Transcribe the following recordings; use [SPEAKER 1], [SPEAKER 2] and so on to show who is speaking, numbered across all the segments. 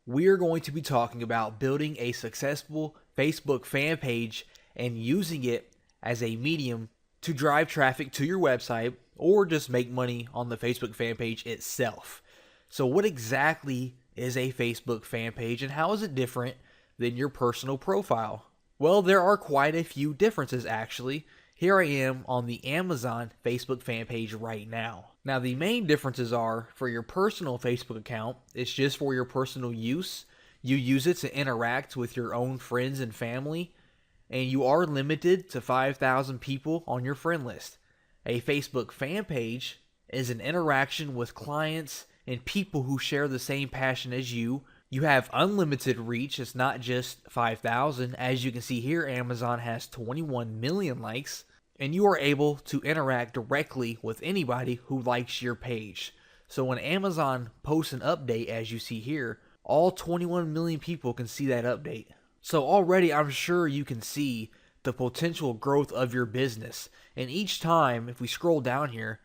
[SPEAKER 1] we are going to be talking about building a successful Facebook fan page and using it as a medium to drive traffic to your website or just make money on the Facebook fan page itself. So, what exactly is a Facebook fan page and how is it different than your personal profile? Well, there are quite a few differences actually. Here I am on the Amazon Facebook fan page right now. Now, the main differences are for your personal Facebook account, it's just for your personal use. You use it to interact with your own friends and family, and you are limited to 5,000 people on your friend list. A Facebook fan page is an interaction with clients and people who share the same passion as you. You have unlimited reach. It's not just 5,000. As you can see here, Amazon has 21 million likes, and you are able to interact directly with anybody who likes your page. So when Amazon posts an update, as you see here, all 21 million people can see that update. So already I'm sure you can see the potential growth of your business. And each time, if we scroll down here,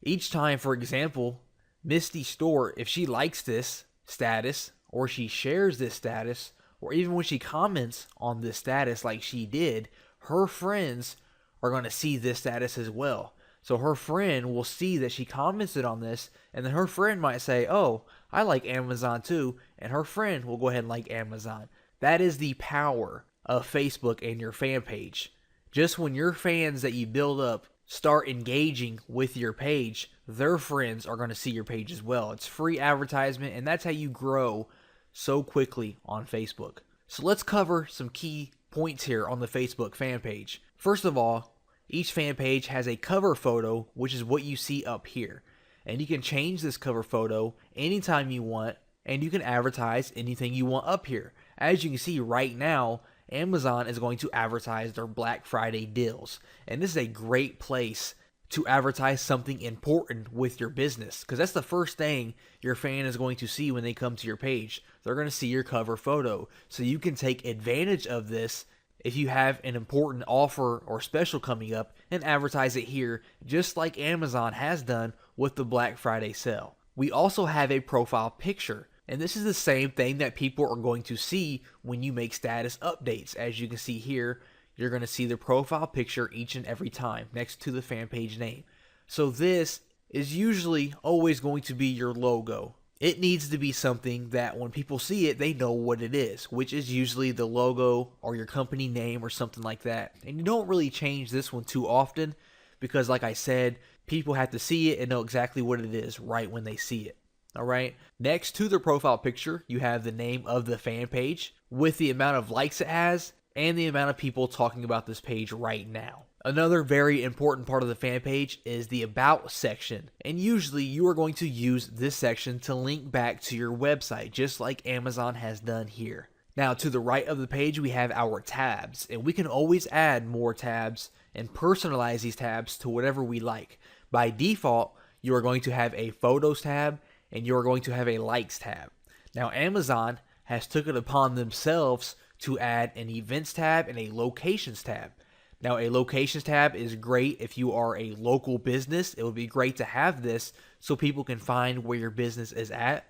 [SPEAKER 1] each time, for example, Misty Store, if she likes this status or she shares this status, or even when she comments on this status like she did, her friends are going to see this status as well. So her friend will see that she commented on this, and then her friend might say, oh, I like Amazon too, and her friend will go ahead and like Amazon. That is the power of Facebook and your fan page. Just when your fans that you build up start engaging with your page, their friends are going to see your page as well. It's free advertisement, and that's how you grow so quickly on Facebook. So let's cover some key points here on the Facebook fan page. First of all, each fan page has a cover photo, which is what you see up here. And you can change this cover photo anytime you want, and you can advertise anything you want up here. As you can see right now, Amazon is going to advertise their Black Friday deals. And this is a great place to advertise something important with your business, because that's the first thing your fan is going to see when they come to your page. They're going to see your cover photo. So you can take advantage of this if you have an important offer or special coming up and advertise it here, just like Amazon has done with the Black Friday sale. We also have a profile picture, and this is the same thing that people are going to see when you make status updates. As you can see here, you're going to see the profile picture each and every time next to the fan page name. So this is usually always going to be your logo. It needs to be something that when people see it, they know what it is, which is usually the logo or your company name or something like that. And you don't really change this one too often because, like I said, people have to see it and know exactly what it is right when they see it. All right. Next to the profile picture, you have the name of the fan page with the amount of likes it has and the amount of people talking about this page right now. Another very important part of the fan page is the About section, and usually you are going to use this section to link back to your website, just like Amazon has done here. Now, to the right of the page, we have our tabs, and we can always add more tabs and personalize these tabs to whatever we like. By default, you are going to have a Photos tab, and you are going to have a Likes tab. Now, Amazon has took it upon themselves to add an Events tab and a Locations tab. Now, a Locations tab is great if you are a local business. It would be great to have this so people can find where your business is at.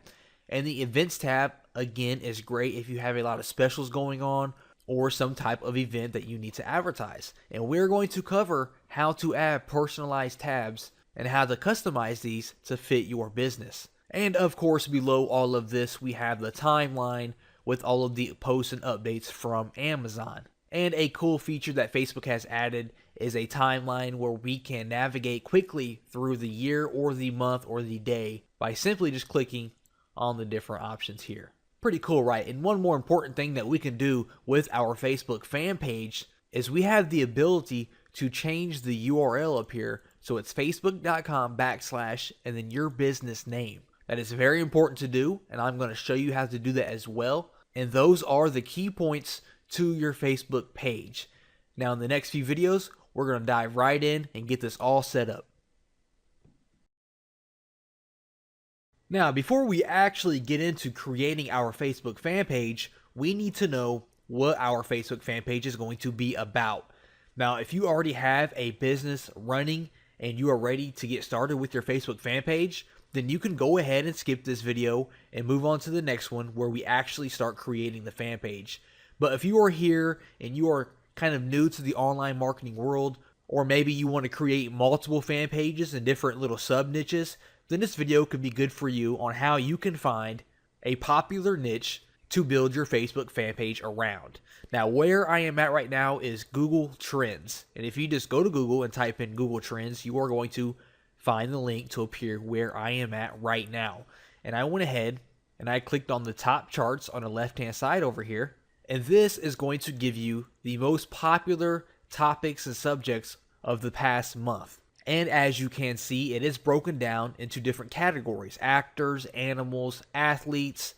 [SPEAKER 1] And the Events tab, again, is great if you have a lot of specials going on or some type of event that you need to advertise. And we're going to cover how to add personalized tabs and how to customize these to fit your business. And of course, below all of this, we have the timeline with all of the posts and updates from Amazon. And a cool feature that Facebook has added is a timeline where we can navigate quickly through the year or the month or the day by simply just clicking on the different options here. Pretty cool, right? And one more important thing that we can do with our Facebook fan page is we have the ability to change the URL up here. So it's facebook.com/ and then your business name. That is very important to do, and I'm going to show you how to do that as well. And those are the key points to your Facebook page. Now in the next few videos, we're going to dive right in and get this all set up. Now, before we actually get into creating our Facebook fan page, we need to know what our Facebook fan page is going to be about. Now, if you already have a business running and you are ready to get started with your Facebook fan page, then you can go ahead and skip this video and move on to the next one where we actually start creating the fan page. But if you are here and you are kind of new to the online marketing world, or maybe you want to create multiple fan pages in different little sub niches, then this video could be good for you on how you can find a popular niche to build your Facebook fan page around. Now, where I am at right now is Google Trends. And if you just go to Google and type in Google Trends, you are going to find the link to appear where I am at right now. And I went ahead and I clicked on the top charts on the left-hand side over here. And this is going to give you the most popular topics and subjects of the past month. And as you can see, it is broken down into different categories: actors, animals, athletes,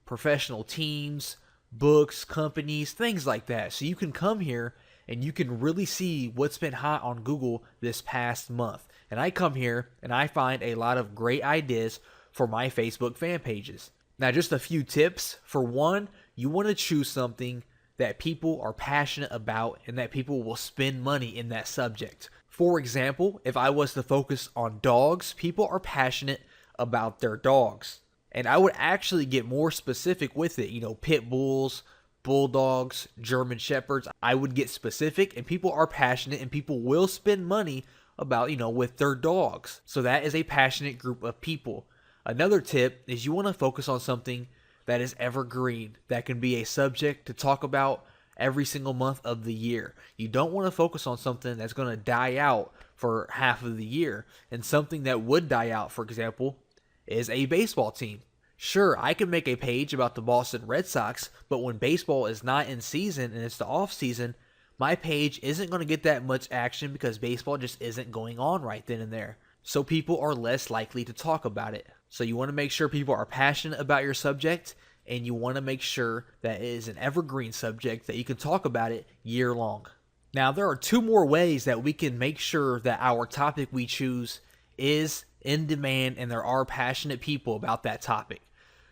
[SPEAKER 1] professional teams, books, companies, things like that. So you can come here and you can really see what's been hot on Google this past month. And I come here and I find a lot of great ideas for my Facebook fan pages. Now, just a few tips. For one, you want to choose something that people are passionate about and that people will spend money in that subject. For example, if I was to focus on dogs, people are passionate about their dogs. And I would actually get more specific with it. Pit bulls, bulldogs, German shepherds. I would get specific, and people are passionate and people will spend money about, with their dogs. So that is a passionate group of people. Another tip is you want to focus on something that is evergreen, that can be a subject to talk about every single month of the year. You don't want to focus on something that's going to die out for half of the year. And something that would die out, for example, is a baseball team. Sure, I can make a page about the Boston Red Sox, but when baseball is not in season and it's the off season, my page isn't going to get that much action because baseball just isn't going on right then and there. So people are less likely to talk about it. So you want to make sure people are passionate about your subject, and you want to make sure that it is an evergreen subject that you can talk about it year long. Now, there are two more ways that we can make sure that our topic we choose is in demand and there are passionate people about that topic.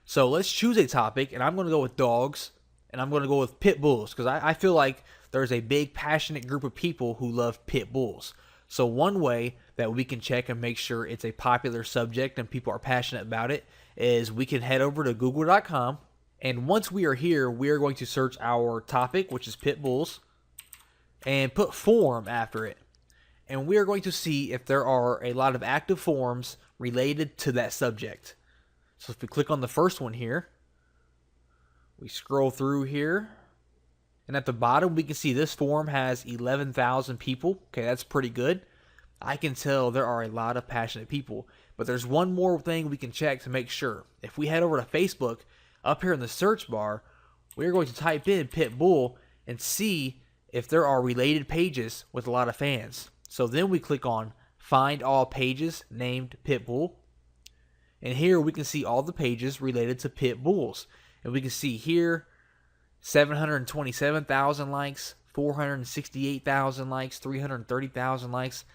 [SPEAKER 1] So let's choose a topic, and I'm going to go with dogs, and I'm going to go with pit bulls because I feel like there's a big passionate group of people who love pit bulls. So one way that we can check and make sure it's a popular subject and people are passionate about it is we can head over to google.com, and once we are here, we are going to search our topic, which is pit bulls, and put forum after it. And we are going to see if there are a lot of active forums related to that subject. So if we click on the first one here, we scroll through here, and at the bottom we can see this forum has 11,000 people. Okay, that's pretty good. I can tell there are a lot of passionate people. But there's one more thing we can check to make sure. If we head over to Facebook, up here in the search bar, we're going to type in pit bull and see if there are related pages with a lot of fans. So then we click on find all pages named pit bull. And here we can see all the pages related to pit bulls. And we can see here 727,000 likes, 468,000 likes, 330,000 likes,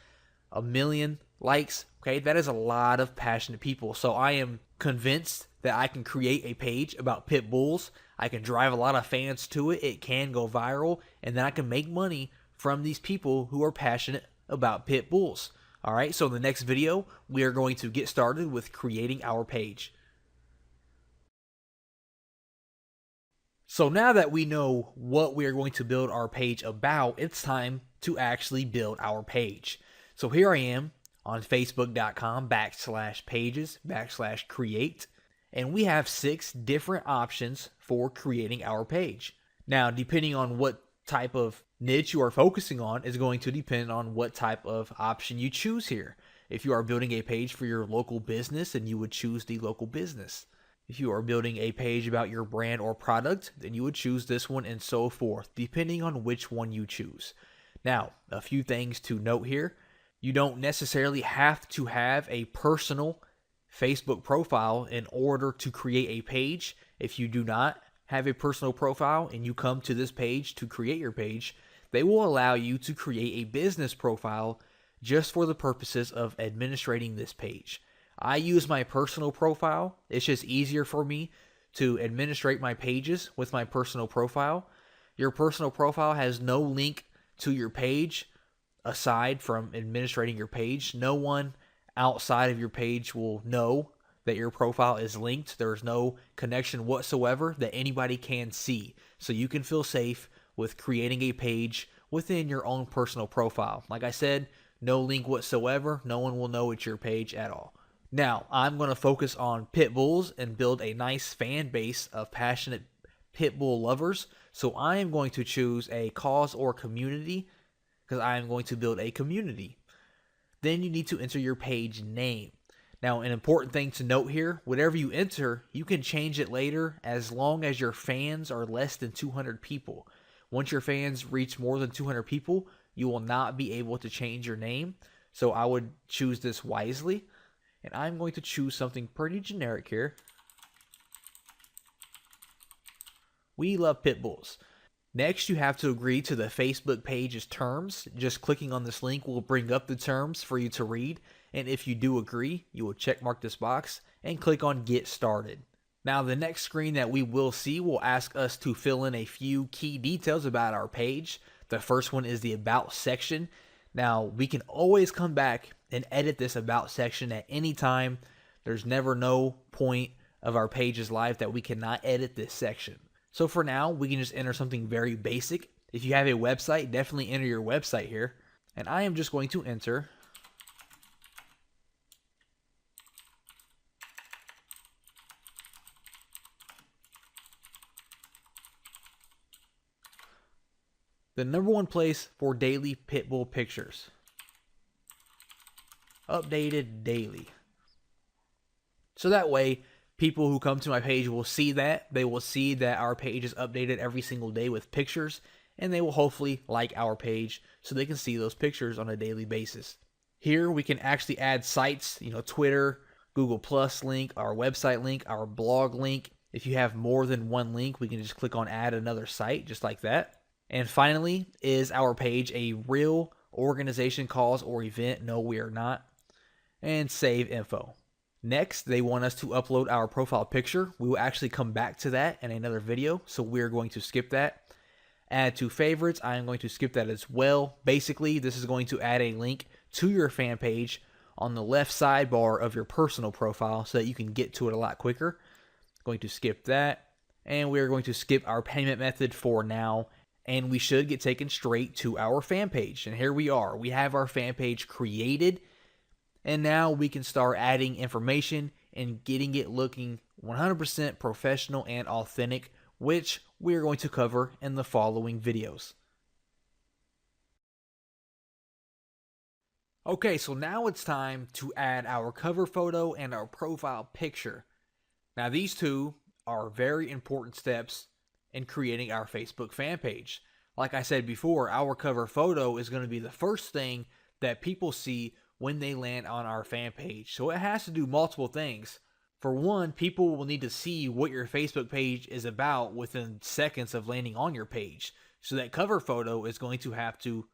[SPEAKER 1] a million likes. Okay, that is a lot of passionate people. So I am convinced that I can create a page about pit bulls. I can drive a lot of fans to it. It can go viral, and then I can make money from these people who are passionate about pit bulls. All right, so in the next video, we are going to get started with creating our page. So now that we know what we are going to build our page about, it's time to actually build our page. So here I am on facebook.com/pages/create, and we have 6 different options for creating our page. Now, depending on what type of niche you are focusing on is going to depend on what type of option you choose here. If you are building a page for your local business, then you would choose the local business. If you are building a page about your brand or product, then you would choose this one, and so forth, depending on which one you choose. Now, a few things to note here. You don't necessarily have to have a personal Facebook profile in order to create a page. If you do not have a personal profile and you come to this page to create your page, they will allow you to create a business profile just for the purposes of administrating this page. I use my personal profile. It's just easier for me to administrate my pages with my personal profile. Your personal profile has no link to your page aside from administrating your page. No one outside of your page will know that your profile is linked. There's no connection whatsoever that anybody can see. So you can feel safe with creating a page within your own personal profile. Like I said, no link whatsoever. No one will know it's your page at all. Now, I'm going to focus on pit bulls and build a nice fan base of passionate pit bull lovers. So I am going to choose a cause or community because I am going to build a community. Then you need to enter your page name. Now, an important thing to note here, whatever you enter, you can change it later as long as your fans are less than 200 people. Once your fans reach more than 200 people, you will not be able to change your name. So I would choose this wisely. And I'm going to choose something pretty generic here. We love pit bulls. Next, you have to agree to the Facebook page's terms. Just clicking on this link will bring up the terms for you to read. And if you do agree, you will check mark this box and click on Get Started. Now, the next screen that we will see will ask us to fill in a few key details about our page. The first one is the About section. Now, we can always come back and edit this About section at any time. There's never no point of our page's life that we cannot edit this section. So for now, we can just enter something very basic. If you have a website, definitely enter your website here. And I am just going to enter the #1 place for daily pit bull pictures. Updated daily. So that way, people who come to my page will see that. They will see that our page is updated every single day with pictures, and they will hopefully like our page so they can see those pictures on a daily basis. Here we can actually add sites, Twitter, Google Plus link, our website link, our blog link. If you have more than one link, we can just click on add another site just like that. And finally, is our page a real organization, cause, or event? No, we are not. And save info. Next, they want us to upload our profile picture. We will actually come back to that in another video, so we're going to skip that. Add to favorites. I am going to skip that as well. Basically, this is going to add a link to your fan page on the left sidebar of your personal profile so that you can get to it a lot quicker. Going to skip that. And we're going to skip our payment method for now. And we should get taken straight to our fan page. And here we are. We have our fan page created. And now we can start adding information and getting it looking 100% professional and authentic, which we're going to cover in the following videos. Okay, so now it's time to add our cover photo and our profile picture. Now these two are very important steps in creating our Facebook fan page. Like I said before, our cover photo is going to be the first thing that people see when they land on our fan page. So it has to do multiple things. For one, people will need to see what your Facebook page is about within seconds of landing on your page. So that cover photo is going to have to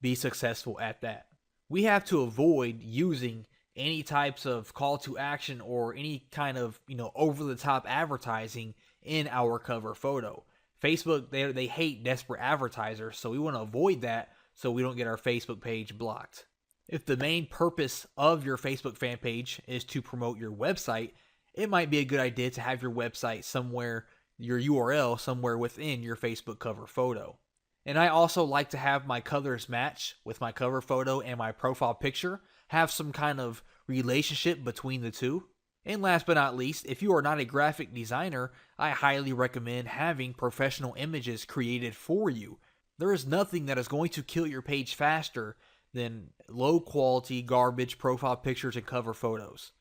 [SPEAKER 1] be successful at that. We have to avoid using any types of call to action or any kind of, over the top advertising in our cover photo. Facebook, they hate desperate advertisers, so we want to avoid that so we don't get our Facebook page blocked. If the main purpose of your Facebook fan page is to promote your website, it might be a good idea to have your website somewhere, your URL somewhere within your Facebook cover photo. And I also like to have my colors match with my cover photo and my profile picture, have some kind of relationship between the two. And last but not least, if you are not a graphic designer, I highly recommend having professional images created for you. There is nothing that is going to kill your page faster than low quality garbage profile pictures and cover photos.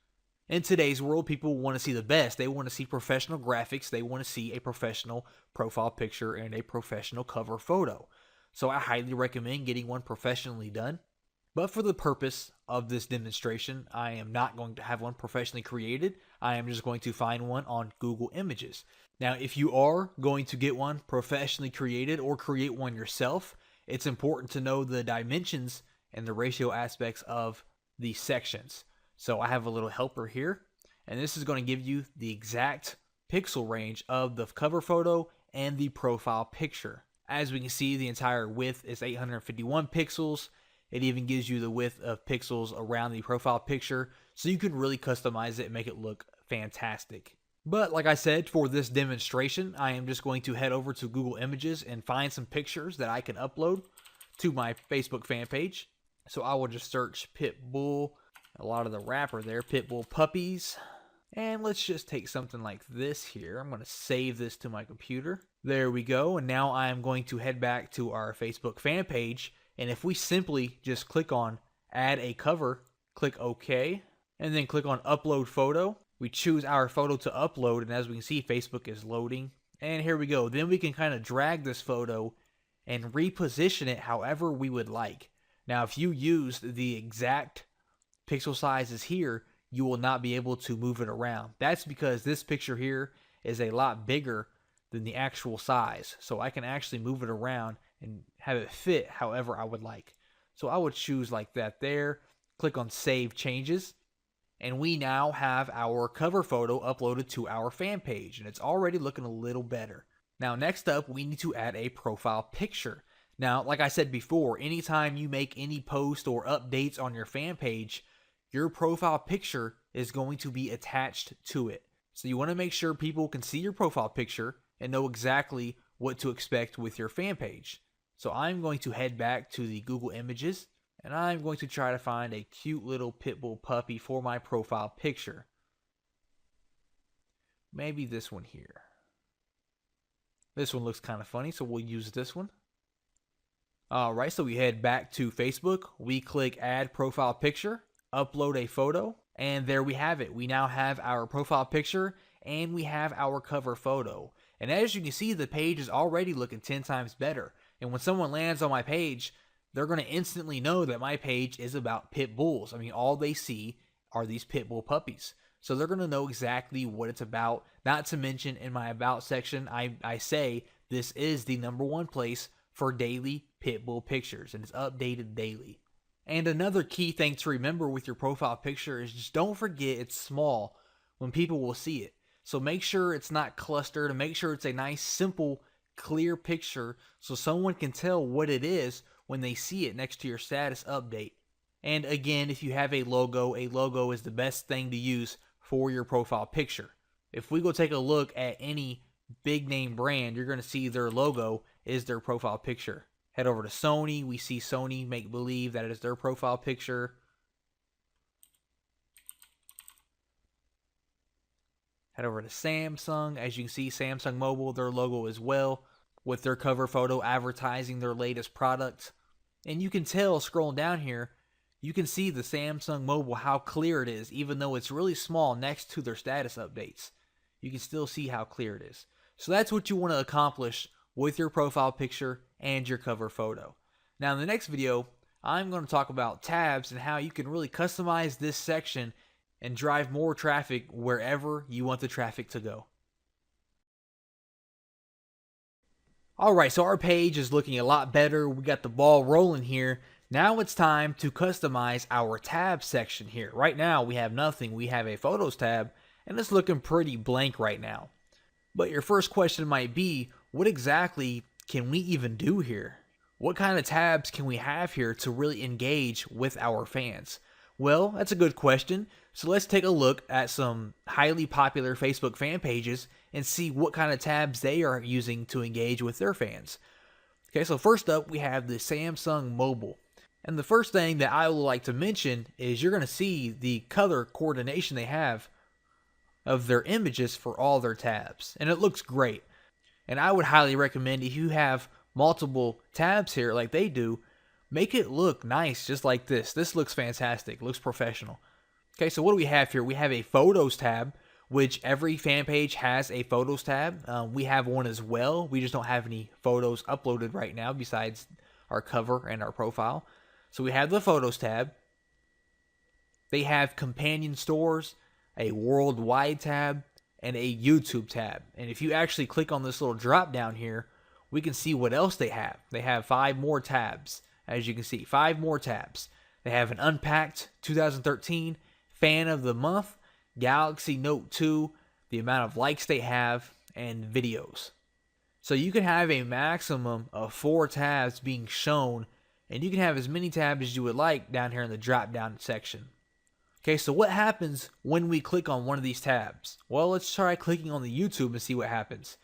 [SPEAKER 1] In today's world, people want to see the best. They want to see professional graphics. They want to see a professional profile picture and a professional cover photo. So I highly recommend getting one professionally done. But for the purpose of this demonstration, I am not going to have one professionally created. I am just going to find one on Google Images. Now, if you are going to get one professionally created or create one yourself, it's important to know the dimensions and the ratio aspects of the sections. So I have a little helper here, and this is going to give you the exact pixel range of the cover photo and the profile picture. As we can see, the entire width is 851 pixels, It even gives you the width of pixels around the profile picture, so you can really customize it and make it look fantastic. But like I said, for this demonstration, I am just going to head over to Google Images and find some pictures that I can upload to my Facebook fan page. So I will just search Pitbull, a lot of the wrapper there, Pitbull puppies. And let's just take something like this here. I'm going to save this to my computer. There we go. And now I'm going to head back to our Facebook fan page. And if we simply just click on add a cover, click OK, and then click on upload photo, we choose our photo to upload. And as we can see, Facebook is loading. And here we go. Then we can kind of drag this photo and reposition it however we would like. Now, if you used the exact pixel sizes here, you will not be able to move it around. That's because this picture here is a lot bigger than the actual size. So I can actually move it around and have it fit however I would like. So I would choose like that there, click on Save Changes, and we now have our cover photo uploaded to our fan page, and it's already looking a little better. Now next up, we need to add a profile picture. Now, like I said before, anytime you make any post or updates on your fan page, your profile picture is going to be attached to it. So you want to make sure people can see your profile picture and know exactly what to expect with your fan page. So I'm going to head back to the Google Images, and I'm going to try to find a cute little Pitbull puppy for my profile picture. Maybe this one here. This one looks kind of funny, so we'll use this one. Alright, so we head back to Facebook. We click Add Profile Picture, upload a photo, and there we have it. We now have our profile picture and we have our cover photo. And as you can see, the page is already looking 10 times better. And when someone lands on my page, they're going to instantly know that my page is about pit bulls. I mean, all they see are these pit bull puppies. So they're going to know exactly what it's about. Not to mention, in my About section, I say this is the #1 place for daily pit bull pictures, and it's updated daily. And another key thing to remember with your profile picture is just don't forget it's small when people will see it. So make sure it's not clustered, and make sure it's a nice, simple, clear picture so someone can tell what it is when they see it next to your status update. And again, if you have a logo is the best thing to use for your profile picture. If we go take a look at any big name brand, you're going to see their logo is their profile picture. Head over to Sony. We see Sony make believe that it is their profile picture. Head over to Samsung. As you can see, Samsung Mobile, their logo as well, with their cover photo advertising their latest products. And you can tell scrolling down here, you can see the Samsung Mobile, how clear it is, even though it's really small next to their status updates. You can still see how clear it is. So that's what you want to accomplish with your profile picture and your cover photo. Now in the next video, I'm going to talk about tabs and how you can really customize this section and drive more traffic wherever you want the traffic to go. Alright, so our page is looking a lot better. We got the ball rolling here. Now it's time to customize our tab section here. Right now we have nothing. We have a photos tab and it's looking pretty blank right now. But your first question might be, what exactly can we even do here? What kind of tabs can we have here to really engage with our fans? Well, that's a good question. So let's take a look at some highly popular Facebook fan pages and see what kind of tabs they are using to engage with their fans. Okay, so first up we have the Samsung Mobile. And the first thing that I would like to mention is you're going to see the color coordination they have of their images for all their tabs. And it looks great. And I would highly recommend, if you have multiple tabs here like they do, make it look nice just like this. This looks fantastic. It looks professional. Okay, so what do we have here? We have a Photos tab, which every fan page has a Photos tab. We have one as well. We just don't have any photos uploaded right now besides our cover and our profile. So we have the Photos tab. They have companion stores, a worldwide tab, and a YouTube tab. And if you actually click on this little drop down here, we can see what else they have. They have 5 more tabs. As you can see, 5 more tabs. They have an Unpacked 2013, Fan of the Month, Galaxy Note 2, the amount of likes they have, and videos. So you can have a maximum of 4 tabs being shown And you can have as many tabs as you would like down here in the drop down section. Okay, so what happens when we click on one of these tabs? Well, let's try clicking on the YouTube and see what happens.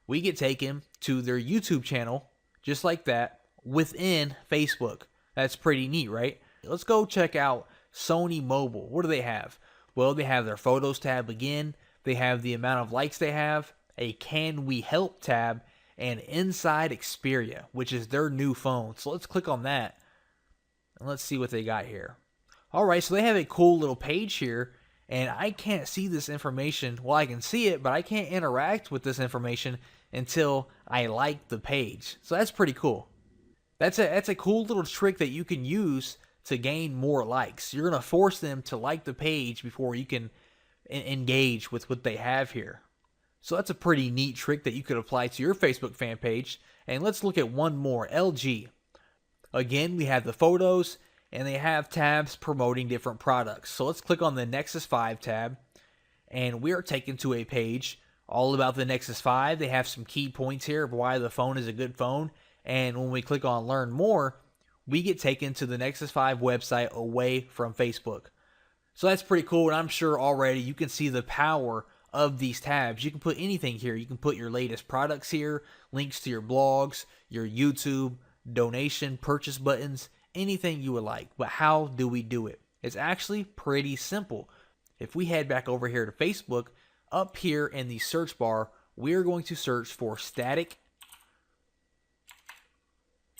[SPEAKER 1] We get taken to their YouTube channel, just like that, within Facebook. That's pretty neat, right? Let's go check out Sony Mobile. What do they have? Well, they have their Photos tab again. They have the amount of likes they have, a Can We Help tab, and Inside Xperia, which is their new phone. So let's click on that, and let's see what they got here. Alright, so they have a cool little page here, and I can't see this information. Well, I can see it, but I can't interact with this information until I like the page. So that's pretty cool. That's a cool little trick that you can use to gain more likes. You're going to force them to like the page before you can engage with what they have here. So that's a pretty neat trick that you could apply to your Facebook fan page. And let's look at one more, LG. Again, we have the photos, and they have tabs promoting different products. So let's click on the Nexus 5 tab, and we are taken to a page all about the Nexus 5. They have some key points here of why the phone is a good phone. And when we click on Learn More, we get taken to the Nexus 5 website away from Facebook. So that's pretty cool, and I'm sure already you can see the power of these tabs. You can put anything here. You can put your latest products here, links to your blogs, your YouTube, donation, purchase buttons, anything you would like. But how do we do it? It's actually pretty simple. If we head back over here to Facebook, up here in the search bar, we're going to search for static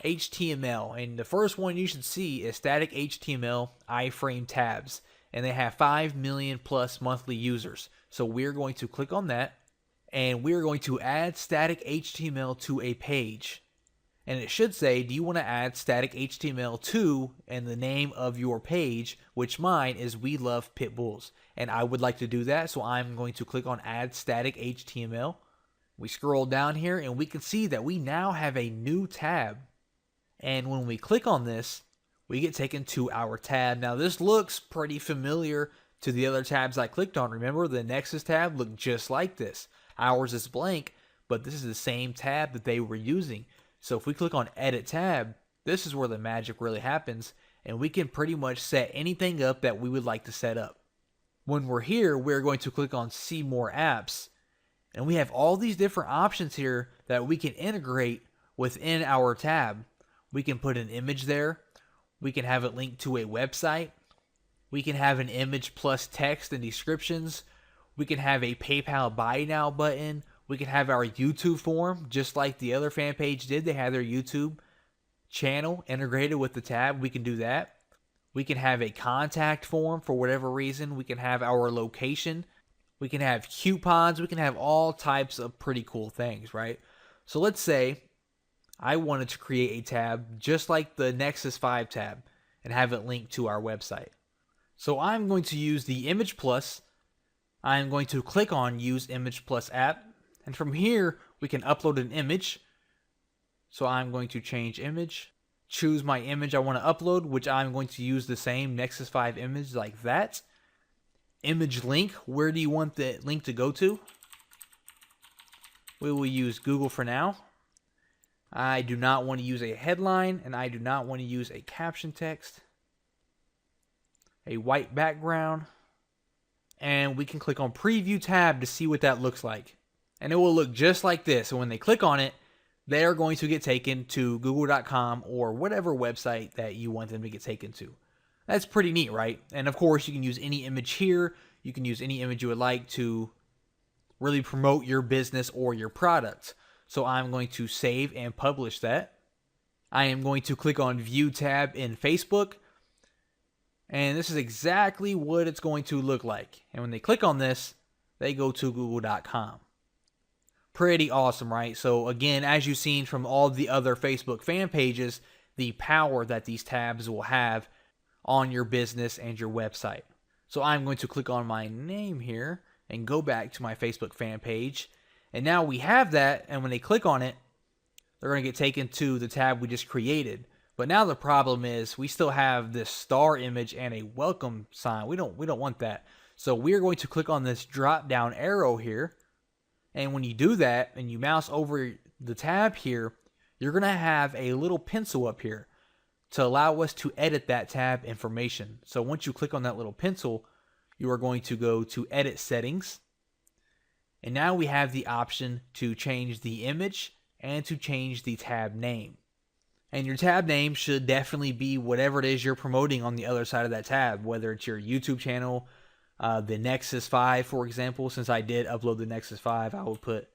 [SPEAKER 1] HTML. And the first one you should see is static HTML iframe tabs. And they have 5 million plus monthly users. So we're going to click on that, and we're going to add static HTML to a page. And it should say, do you want to add static HTML to, and the name of your page, which mine is We Love Pit Bulls. And I would like to do that, so I'm going to click on Add Static HTML. We scroll down here, and we can see that we now have a new tab. And when we click on this, we get taken to our tab. Now this looks pretty familiar to the other tabs I clicked on. Remember, the Nexus tab looked just like this. Ours is blank, but this is the same tab that they were using. So if we click on Edit Tab, this is where the magic really happens, and we can pretty much set anything up that we would like to set up. When we're here, we're going to click on See More Apps, and we have all these different options here that we can integrate within our tab. We can put an image there. We can have it linked to a website. We can have an image plus text and descriptions. We can have a PayPal Buy Now button. We can have our YouTube form, just like the other fan page did. They have their YouTube channel integrated with the tab. We can do that. We can have a contact form for whatever reason. We can have our location. We can have coupons. We can have all types of pretty cool things, right? So let's say I wanted to create a tab just like the Nexus 5 tab and have it linked to our website. So I'm going to use the Image Plus. I'm going to click on Use Image Plus app. And from here, we can upload an image. So I'm going to change image, choose my image I want to upload, which I'm going to use the same Nexus 5 image like that. Image link, where do you want the link to go to? We will use Google for now. I do not want to use a headline, and I do not want to use a caption text. A white background. And we can click on Preview tab to see what that looks like. And it will look just like this. And when they click on it, they are going to get taken to google.com or whatever website that you want them to get taken to. That's pretty neat, right? And of course, you can use any image here. You can use any image you would like to really promote your business or your product. So I'm going to save and publish that. I am going to click on View tab in Facebook. And this is exactly what it's going to look like. And when they click on this, they go to google.com. Pretty awesome, right? So again, as you've seen from all the other Facebook fan pages, the power that these tabs will have on your business and your website. So I'm going to click on my name here and go back to my Facebook fan page. And now we have that, and when they click on it, they're going to get taken to the tab we just created. But now the problem is we still have this star image and a welcome sign. We don't want that. So we're going to click on this drop down arrow here. And when you do that and you mouse over the tab here, you're going to have a little pencil up here to allow us to edit that tab information. So once you click on that little pencil, you are going to go to Edit Settings. And now we have the option to change the image and to change the tab name. And your tab name should definitely be whatever it is you're promoting on the other side of that tab, whether it's your YouTube channel, the Nexus 5, for example. Since I did upload the Nexus 5, I would put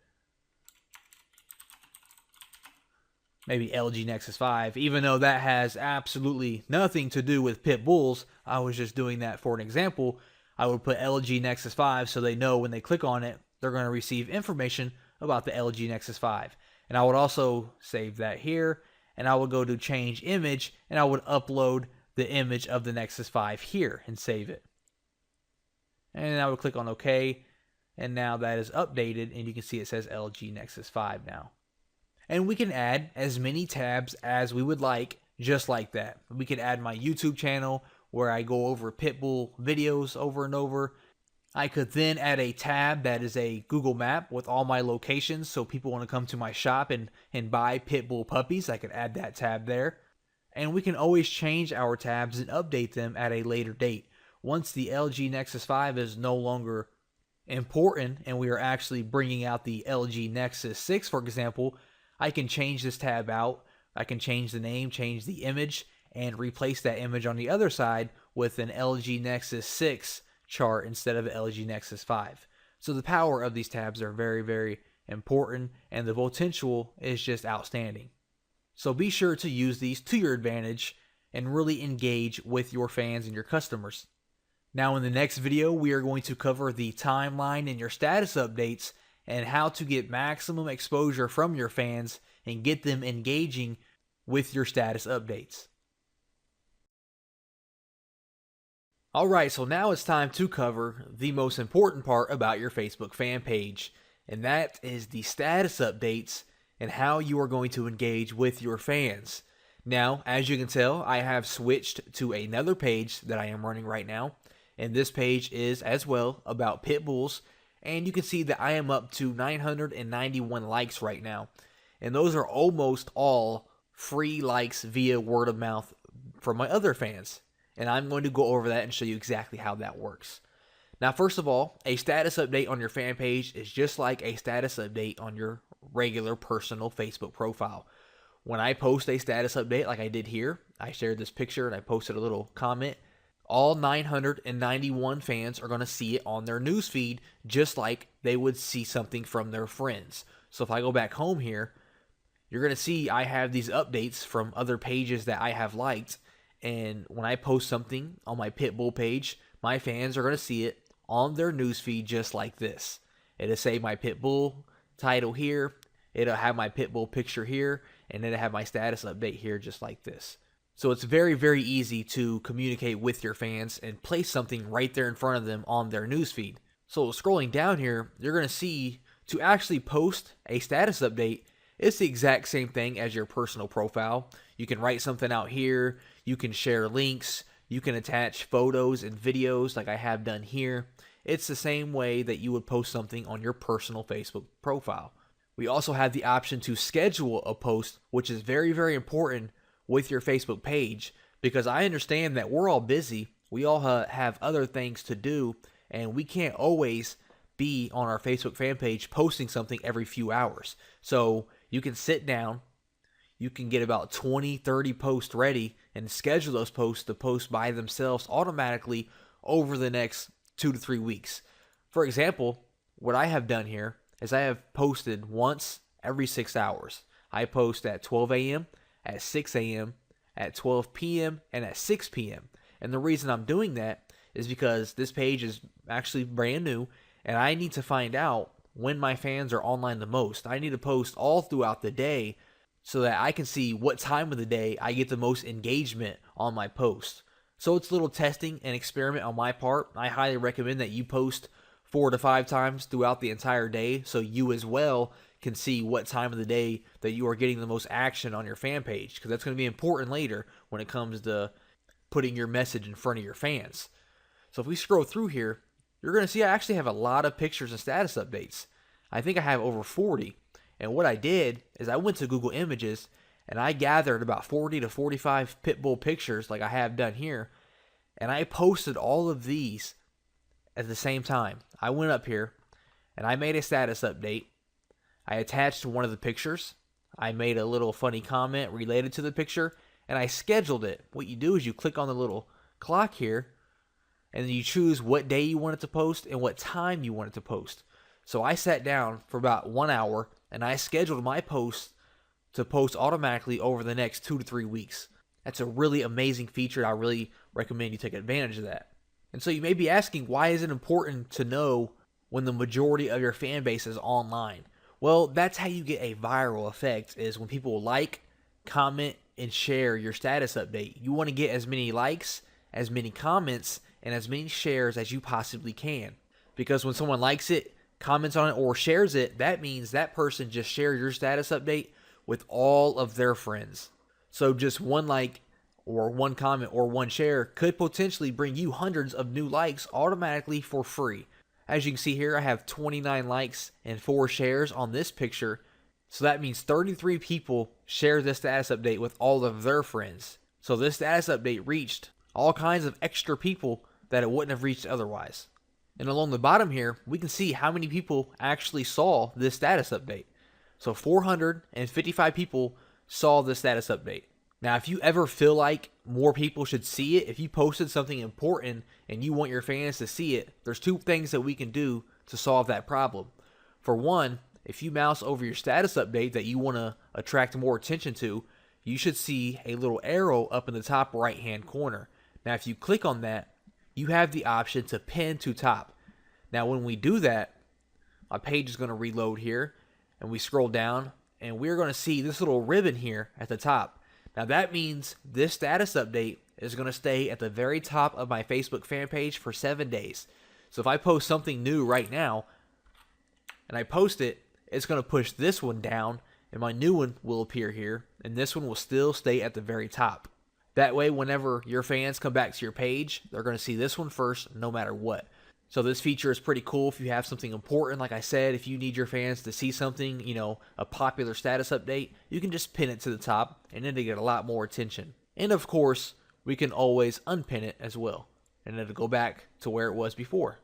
[SPEAKER 1] maybe LG Nexus 5, even though that has absolutely nothing to do with pit bulls. I was just doing that for an example. I would put LG Nexus 5 so they know when they click on it, they're going to receive information about the LG Nexus 5. And I would also save that here, and I would go to change image, and I would upload the image of the Nexus 5 here and save it. And I would click on OK, and now that is updated, and you can see it says LG Nexus 5 now. And we can add as many tabs as we would like, just like that. We could add my YouTube channel where I go over Pitbull videos over and over. I could then add a tab that is a Google map with all my locations, so people want to come to my shop and buy Pitbull puppies. I could add that tab there. And we can always change our tabs and update them at a later date. Once the LG Nexus 5 is no longer important and we are actually bringing out the LG Nexus 6, for example, I can change this tab out. I can change the name, change the image, and replace that image on the other side with an LG Nexus 6 chart instead of LG Nexus 5. So the power of these tabs are very, very important, and the potential is just outstanding. So be sure to use these to your advantage and really engage with your fans and your customers. Now in the next video, we are going to cover the timeline and your status updates and how to get maximum exposure from your fans and get them engaging with your status updates. Alright, so now it's time to cover the most important part about your Facebook fan page, and that is the status updates and how you are going to engage with your fans. Now, as you can tell, I have switched to another page that I am running right now, and this page is as well about pit bulls. And you can see that I am up to 991 likes right now. And those are almost all free likes via word of mouth from my other fans. And I'm going to go over that and show you exactly how that works. Now, first of all, a status update on your fan page is just like a status update on your regular personal Facebook profile. When I post a status update like I did here, I shared this picture and I posted a little comment. All 991 fans are going to see it on their newsfeed just like they would see something from their friends. So if I go back home here, you're going to see I have these updates from other pages that I have liked. And when I post something on my Pitbull page, my fans are going to see it on their newsfeed just like this. It'll say my Pitbull title here. It'll have my Pitbull picture here. And then it'll have my status update here just like this. So it's very, very easy to communicate with your fans and place something right there in front of them on their newsfeed. So scrolling down here, you're going to see to actually post a status update, it's the exact same thing as your personal profile. You can write something out here. You can share links. You can attach photos and videos like I have done here. It's the same way that you would post something on your personal Facebook profile. We also have the option to schedule a post, which is very, very important with your Facebook page, because I understand that we're all busy. We all have other things to do, and we can't always be on our Facebook fan page posting something every few hours. So you can sit down, you can get about 20, 30 posts ready and schedule those posts to post by themselves automatically over the next 2 to 3 weeks. For example, what I have done here is I have posted once every 6 hours. I post at 12 a.m., at 6 a.m., at 12 p.m., and at 6 p.m. And the reason I'm doing that is because this page is actually brand new, and I need to find out when my fans are online the most. I need to post all throughout the day so that I can see what time of the day I get the most engagement on my post. So it's a little testing and experiment on my part. I highly recommend that you post 4 to 5 times throughout the entire day so you as well can see what time of the day that you are getting the most action on your fan page, because that's going to be important later when it comes to putting your message in front of your fans. So if we scroll through here, you're going to see I actually have a lot of pictures and status updates. I think I have over 40. And what I did is I went to Google Images and I gathered about 40 to 45 pit bull pictures like I have done here, and I posted all of these at the same time. I went up here and I made a status update. I attached one of the pictures. I made a little funny comment related to the picture, and I scheduled it. What you do is you click on the little clock here, and then you choose what day you want it to post and what time you want it to post. So I sat down for about 1 hour, and I scheduled my post to post automatically over the next 2 to 3 weeks. That's a really amazing feature. I really recommend you take advantage of that. And so you may be asking, why is it important to know when the majority of your fan base is online? Well, that's how you get a viral effect, is when people like, comment, and share your status update. You want to get as many likes, as many comments, and as many shares as you possibly can. Because when someone likes it, comments on it, or shares it, that means that person just shared your status update with all of their friends. So just one like, or one comment, or one share could potentially bring you hundreds of new likes automatically for free. As you can see here, I have 29 likes and 4 shares on this picture. So that means 33 people shared this status update with all of their friends. So this status update reached all kinds of extra people that it wouldn't have reached otherwise. And along the bottom here, we can see how many people actually saw this status update. So 455 people saw this status update. Now, if you ever feel like more people should see it, if you posted something important and you want your fans to see it, there's 2 things that we can do to solve that problem. For one, if you mouse over your status update that you want to attract more attention to, you should see a little arrow up in the top right-hand corner. Now, if you click on that, you have the option to pin to top. Now, when we do that, my page is going to reload here, and we scroll down, and we're going to see this little ribbon here at the top. Now that means this status update is going to stay at the very top of my Facebook fan page for 7 days. So if I post something new right now and I post it, it's going to push this one down and my new one will appear here, and this one will still stay at the very top. That way, whenever your fans come back to your page, they're going to see this one first no matter what. So this feature is pretty cool if you have something important. Like I said, if you need your fans to see something, a popular status update, you can just pin it to the top and then they get a lot more attention. And of course, we can always unpin it as well, and it'll go back to where it was before.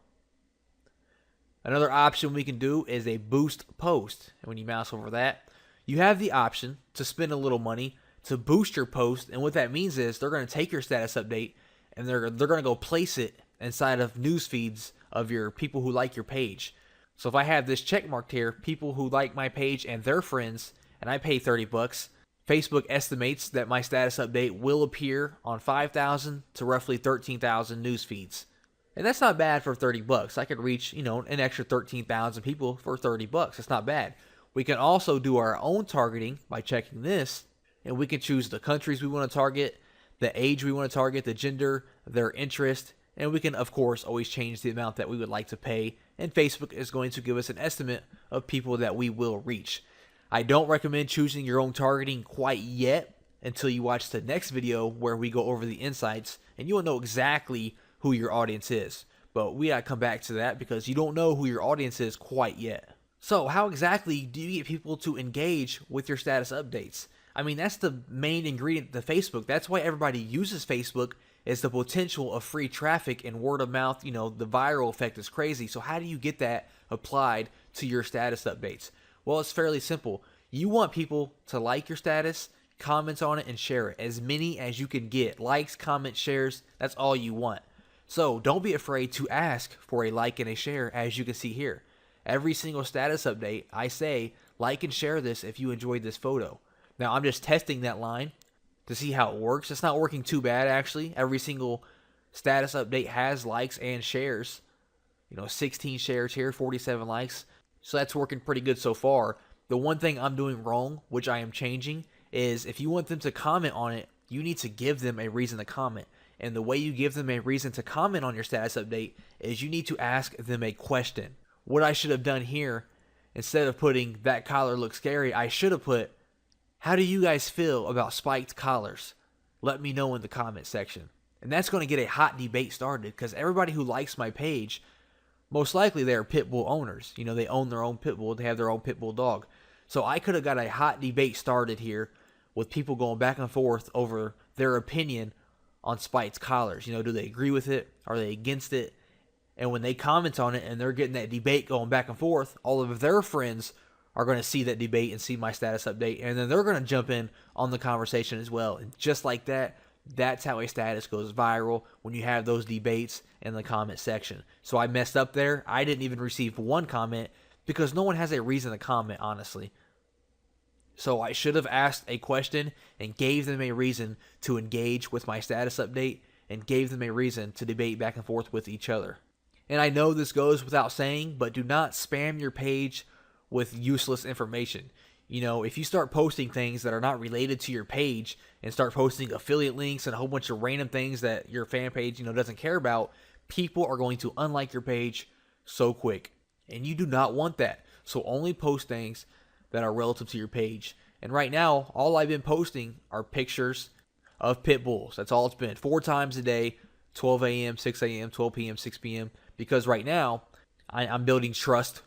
[SPEAKER 1] Another option we can do is a boost post. And when you mouse over that, you have the option to spend a little money to boost your post. And what that means is they're going to take your status update and they're going to go place it inside of news feeds of your people who like your page. So if I have this check marked here, people who like my page and their friends, and I pay $30, Facebook estimates that my status update will appear on 5,000 to roughly 13,000 news feeds. And that's not bad for $30. I could reach, an extra 13,000 people for $30. It's not bad. We can also do our own targeting by checking this, and we can choose the countries we want to target, the age we want to target, the gender, their interest, and we can, of course, always change the amount that we would like to pay, and Facebook is going to give us an estimate of people that we will reach. I don't recommend choosing your own targeting quite yet until you watch the next video where we go over the insights, and you'll know exactly who your audience is. But we gotta come back to that because you don't know who your audience is quite yet. So how exactly do you get people to engage with your status updates? I mean, that's the main ingredient to Facebook. That's why everybody uses Facebook, is the potential of free traffic and word of mouth. The viral effect is crazy. So how do you get that applied to your status updates? Well, it's fairly simple. You want people to like your status, comment on it, and share it. As many as you can get. Likes, comments, shares, that's all you want. So don't be afraid to ask for a like and a share, as you can see here. Every single status update, I say, like and share this if you enjoyed this photo. Now, I'm just testing that line to see how it works. It's not working too bad, actually. Every single status update has likes and shares. 16 shares here, 47 likes. So that's working pretty good so far. The one thing I'm doing wrong, which I am changing, is if you want them to comment on it, you need to give them a reason to comment. And the way you give them a reason to comment on your status update is you need to ask them a question. What I should have done here, instead of putting "that collar looks scary," I should have put, "How do you guys feel about spiked collars? Let me know in the comment section." And that's going to get a hot debate started because everybody who likes my page, most likely they are pit bull owners. They own their own pit bull. They have their own pit bull dog. So I could have got a hot debate started here with people going back and forth over their opinion on Spite's collars. You know, do they agree with it? Are they against it? And when they comment on it and they're getting that debate going back and forth, all of their friends are going to see that debate and see my status update, and then they're going to jump in on the conversation as well. And just like that, that's how a status goes viral, when you have those debates in the comment section. So I messed up there. I didn't even receive one comment because no one has a reason to comment, honestly. So I should have asked a question and gave them a reason to engage with my status update and gave them a reason to debate back and forth with each other. And I know this goes without saying, but do not spam your page with useless information. You know, if you start posting things that are not related to your page and start posting affiliate links and a whole bunch of random things that your fan page, doesn't care about, people are going to unlike your page so quick. And you do not want that. So only post things that are relative to your page. And right now, all I've been posting are pictures of pit bulls. That's all it's been. 4 times a day, 12 a.m., 6 a.m., 12 p.m., 6 p.m. Because right now, I'm building trust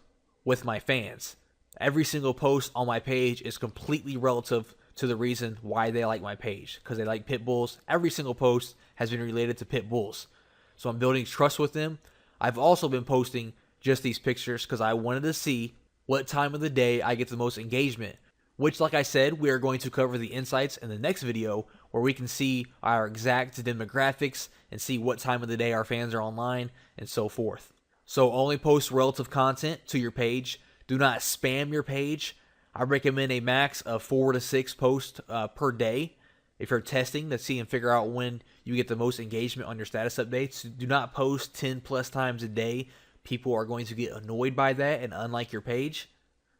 [SPEAKER 1] with my fans. Every single post on my page is completely relative to the reason why they like my page. Because they like pit bulls. Every single post has been related to pit bulls. So I'm building trust with them. I've also been posting just these pictures because I wanted to see what time of the day I get the most engagement. Which, like I said, we are going to cover the insights in the next video where we can see our exact demographics and see what time of the day our fans are online and so forth. So only post relative content to your page. Do not spam your page. I recommend a max of 4 to 6 posts per day. If you're testing to see and figure out when you get the most engagement on your status updates, do not post 10 plus times a day. People are going to get annoyed by that and unlike your page.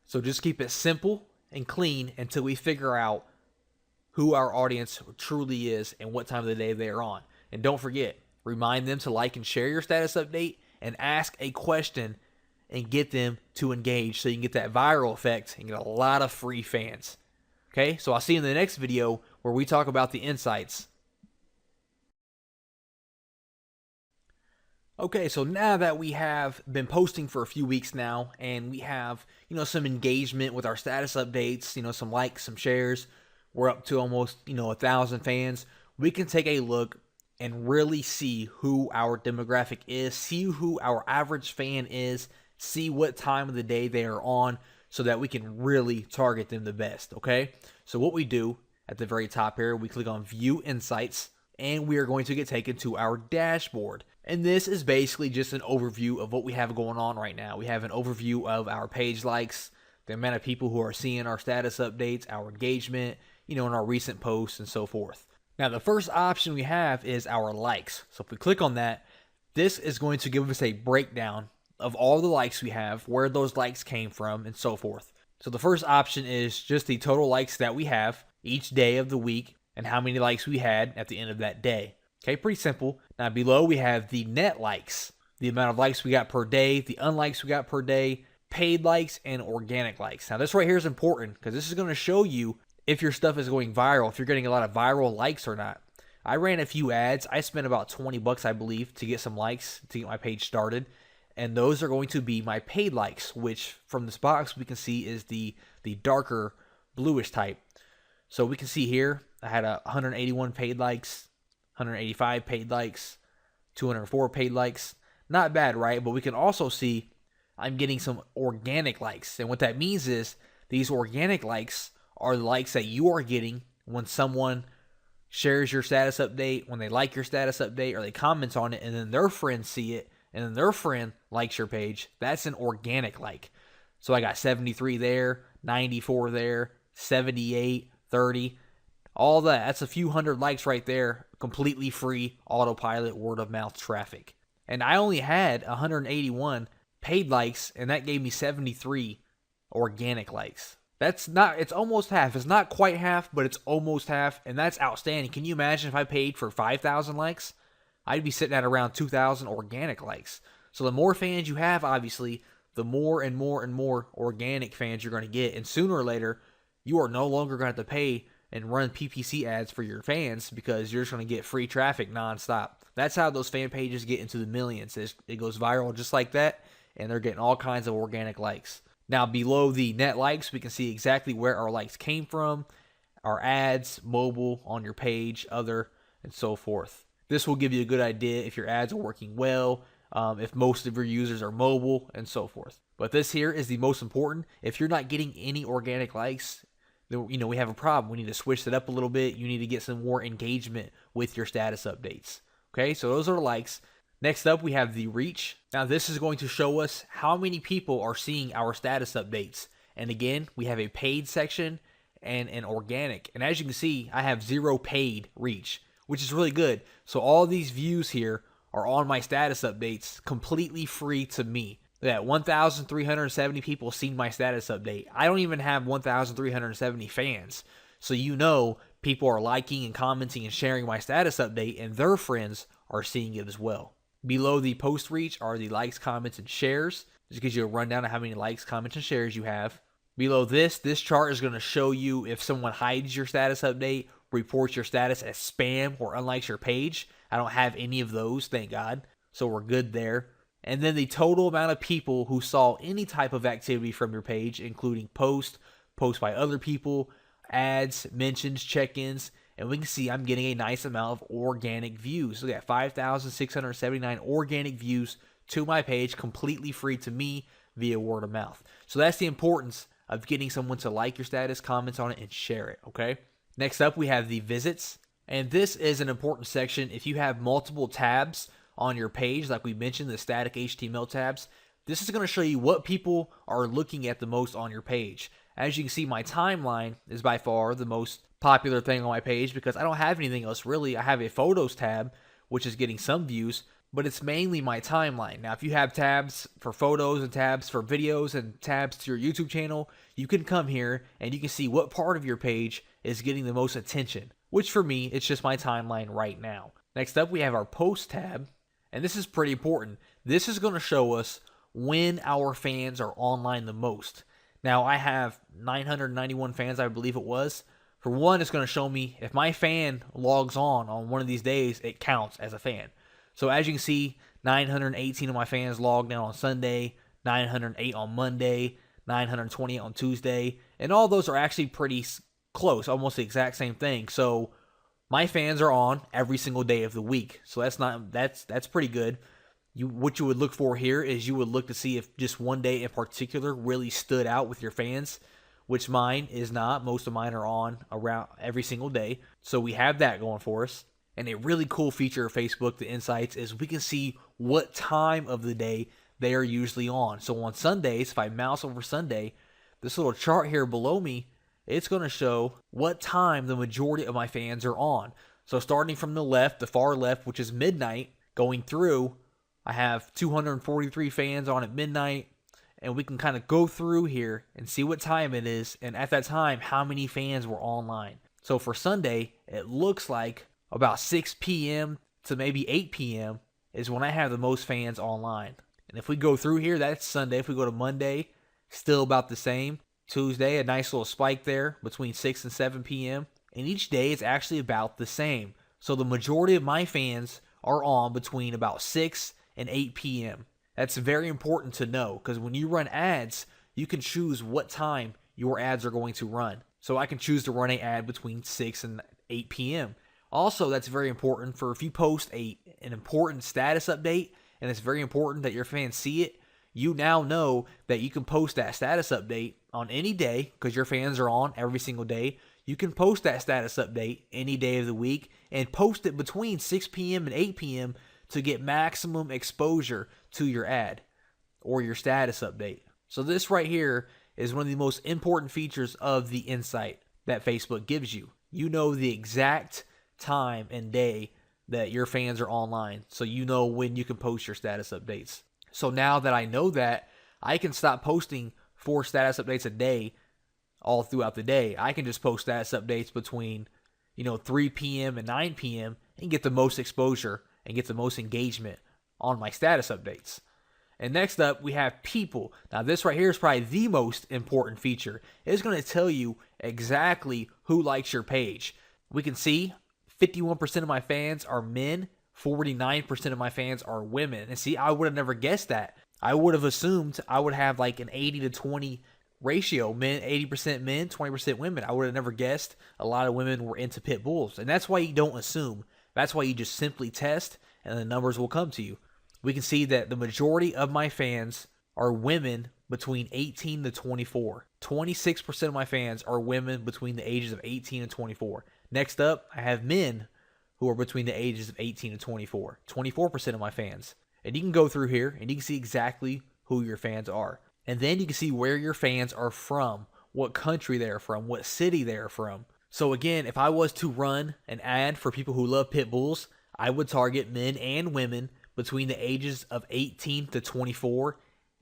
[SPEAKER 1] So just keep it simple and clean until we figure out who our audience truly is and what time of the day they are on. And don't forget, remind them to like and share your status update and ask a question and get them to engage so you can get that viral effect and get a lot of free fans. Okay, so I'll see you in the next video where we talk about the insights. Okay, so now that we have been posting for a few weeks now and we have, some engagement with our status updates, some likes, some shares, we're up to almost, 1,000 fans, we can take a look and really see who our demographic is, see who our average fan is, see what time of the day they are on so that we can really target them the best, okay? So what we do at the very top here, we click on View Insights, and we are going to get taken to our dashboard. And this is basically just an overview of what we have going on right now. We have an overview of our page likes, the amount of people who are seeing our status updates, our engagement, in our recent posts and so forth. Now, the first option we have is our likes. So if we click on that, this is going to give us a breakdown of all the likes we have, where those likes came from, and so forth. So the first option is just the total likes that we have each day of the week and how many likes we had at the end of that day. Okay, pretty simple. Now below we have the net likes, the amount of likes we got per day, the unlikes we got per day, paid likes, and organic likes. Now this right here is important because this is going to show you if your stuff is going viral, if you're getting a lot of viral likes or not. I ran a few ads. I spent about $20, I believe, to get some likes to get my page started. And those are going to be my paid likes, which from this box we can see is the darker bluish type. So we can see here, I had 181 paid likes, 185 paid likes, 204 paid likes. Not bad, right? But we can also see I'm getting some organic likes. And what that means is these organic likes are the likes that you are getting when someone shares your status update, when they like your status update, or they comment on it, and then their friends see it, and then their friend likes your page. That's an organic like. So I got 73 there, 94 there, 78, 30, all that. That's a few hundred likes right there, completely free autopilot word of mouth traffic. And I only had 181 paid likes, and that gave me 73 organic likes. It's almost half. It's not quite half, but it's almost half, and that's outstanding. Can you imagine if I paid for 5,000 likes? I'd be sitting at around 2,000 organic likes. So the more fans you have, obviously, the more and more and more organic fans you're going to get. And sooner or later, you are no longer going to have to pay and run PPC ads for your fans because you're just going to get free traffic nonstop. That's how those fan pages get into the millions. It goes viral just like that, and they're getting all kinds of organic likes. Now, below the net likes, we can see exactly where our likes came from. are ads, mobile, on your page, other, and so forth. This will give you a good idea if your ads are working well, if most of your users are mobile, and so forth. But this here is the most important. If you're not getting any organic likes, then we have a problem. We need to switch it up a little bit. You need to get some more engagement with your status updates. Okay, so those are the likes. Next up, we have the reach. Now, this is going to show us how many people are seeing our status updates. And again, we have a paid section and an organic. And as you can see, I have 0 paid reach, which is really good. So all these views here are on my status updates, completely free to me. That 1,370 people seen my status update. I don't even have 1,370 fans. So people are liking and commenting and sharing my status update, and their friends are seeing it as well. Below the post reach are the likes, comments, and shares. Just gives you a rundown of how many likes, comments, and shares you have. Below this chart is going to show you if someone hides your status update, reports your status as spam, or unlikes your page. I don't have any of those, thank God. So we're good there. And then the total amount of people who saw any type of activity from your page, including posts by other people, ads, mentions, check-ins, and we can see I'm getting a nice amount of organic views. So we got 5,679 organic views to my page, completely free to me via word of mouth. So that's the importance of getting someone to like your status, comments on it, and share it, okay? Next up, we have the visits. And this is an important section. If you have multiple tabs on your page, like we mentioned, the static HTML tabs, this is going to show you what people are looking at the most on your page. As you can see, my timeline is by far the most popular thing on my page because I don't have anything else really. I have a photos tab, which is getting some views, but it's mainly my timeline. Now, if you have tabs for photos and tabs for videos and tabs to your YouTube channel, you can come here and you can see what part of your page is getting the most attention, which for me, it's just my timeline right now. Next up, we have our post tab. And this is pretty important. This is going to show us when our fans are online the most. Now, I have 991 fans, I believe it was. For one, it's going to show me if my fan logs on one of these days, it counts as a fan. So as you can see, 918 of my fans logged in on Sunday, 908 on Monday, 920 on Tuesday, and all those are actually pretty close, almost the exact same thing. So my fans are on every single day of the week. So that's pretty good. What you would look for here is you would look to see if just one day in particular really stood out with your fans, which mine is not. Most of mine are on around every single day. So we have that going for us. And a really cool feature of Facebook, the Insights, is we can see what time of the day they are usually on. So on Sundays, if I mouse over Sunday, this little chart here below me, it's going to show what time the majority of my fans are on. So starting from the left, the far left, which is midnight, going through, I have 243 fans on at midnight, and we can kind of go through here and see what time it is, and at that time, how many fans were online. So for Sunday, it looks like about 6 p.m. to maybe 8 p.m. is when I have the most fans online. And if we go through here, that's Sunday. If we go to Monday, still about the same. Tuesday, a nice little spike there between 6 and 7 p.m. And each day is actually about the same. So the majority of my fans are on between about 6 and 8 p.m. That's very important to know because when you run ads, you can choose what time your ads are going to run. So I can choose to run an ad between 6 and 8 p.m. Also, that's very important for if you post an important status update and it's very important that your fans see it, you now know that you can post that status update on any day because your fans are on every single day. You can post that status update any day of the week and post it between 6 p.m. and 8 p.m. to get maximum exposure to your ad or your status update. So this right here is one of the most important features of the Insight that Facebook gives you. You know the exact time and day that your fans are online, so you know when you can post your status updates. So now that I know that, I can stop posting 4 status updates a day all throughout the day. I can just post status updates between 3 p.m. and 9 p.m. and get the most exposure and get the most engagement on my status updates. And next up, we have people. Now, this right here is probably the most important feature. It's going to tell you exactly who likes your page. We can see 51% of my fans are men, 49% of my fans are women. And see, I would have never guessed that. I would have assumed I would have like an 80 to 20 ratio. Men, 80% men, 20% women. I would have never guessed a lot of women were into pit bulls. And that's why you don't assume. That's why you just simply test and the numbers will come to you. We can see that the majority of my fans are women between 18 to 24. 26% of my fans are women between the ages of 18 and 24. Next up, I have men who are between the ages of 18 and 24. 24% of my fans. And you can go through here and you can see exactly who your fans are. And then you can see where your fans are from, what country they're from, what city they're from. So again, if I was to run an ad for people who love pit bulls, I would target men and women between the ages of 18 to 24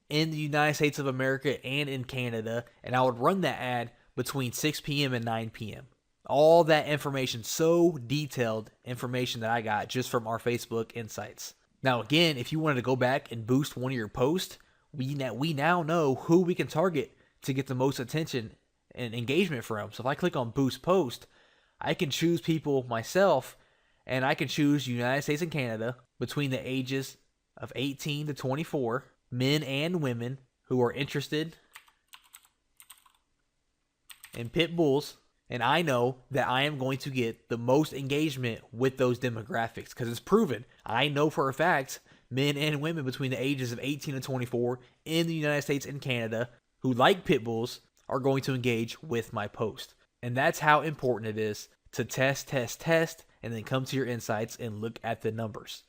[SPEAKER 1] in the United States of America and in Canada, and I would run that ad between 6 p.m. and 9 p.m. All that information, so detailed information that I got just from our Facebook insights. Now again, if you wanted to go back and boost one of your posts, we now know who we can target to get the most attention and engagement from. So if I click on boost post, I can choose people myself, and I can choose United States and Canada between the ages of 18 to 24, men and women who are interested in pit bulls. And I know that I am going to get the most engagement with those demographics because it's proven. I know for a fact men and women between the ages of 18 and 24 in the United States and Canada who like pit bulls are going to engage with my post. And that's how important it is to test, and then come to your insights and look at the numbers.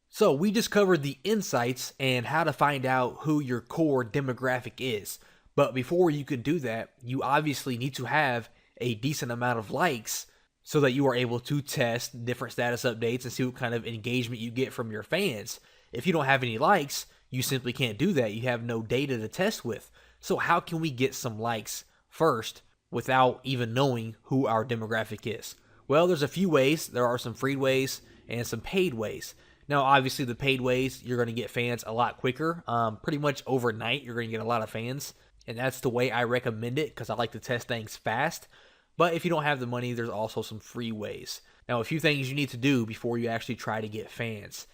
[SPEAKER 1] So we just covered the insights and how to find out who your core demographic is. But before you can do that, you obviously need to have a decent amount of likes so that you are able to test different status updates and see what kind of engagement you get from your fans. If you don't have any likes, you simply can't do that. You have no data to test with. So how can we get some likes first without even knowing who our demographic is? Well, there's a few ways. There are some free ways and some paid ways. Now, obviously, the paid ways, you're going to get fans a lot quicker. Pretty much overnight, you're going to get a lot of fans. And that's the way I recommend it because I like to test things fast. But if you don't have the money, there's also some free ways. Now, a few things you need to do before you actually try to get fans.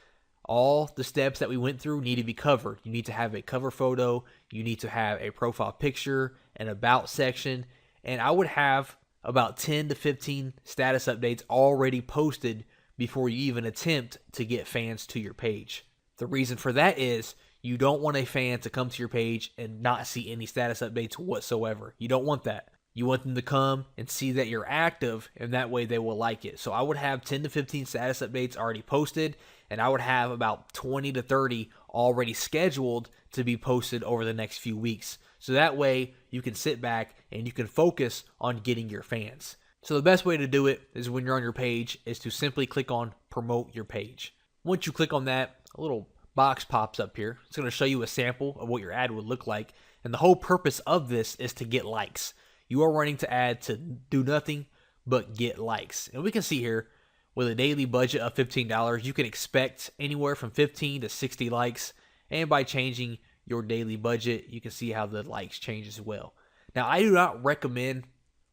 [SPEAKER 1] All the steps that we went through need to be covered. You need to have a cover photo. You need to have a profile picture, an about section. And I would have about 10 to 15 status updates already posted before you even attempt to get fans to your page. The reason for that is you don't want a fan to come to your page and not see any status updates whatsoever. You don't want that. You want them to come and see that you're active, and that way they will like it. So I would have 10 to 15 status updates already posted, and I would have about 20 to 30 already scheduled to be posted over the next few weeks. So that way you can sit back and you can focus on getting your fans. So the best way to do it is when you're on your page is to simply click on promote your page. Once you click on that, a little box pops up here. It's going to show you a sample of what your ad would look like. And the whole purpose of this is to get likes. You are running to ad to do nothing but get likes. And we can see here with a daily budget of $15, you can expect anywhere from 15 to 60 likes. And by changing your daily budget, you can see how the likes change as well. Now, I do not recommend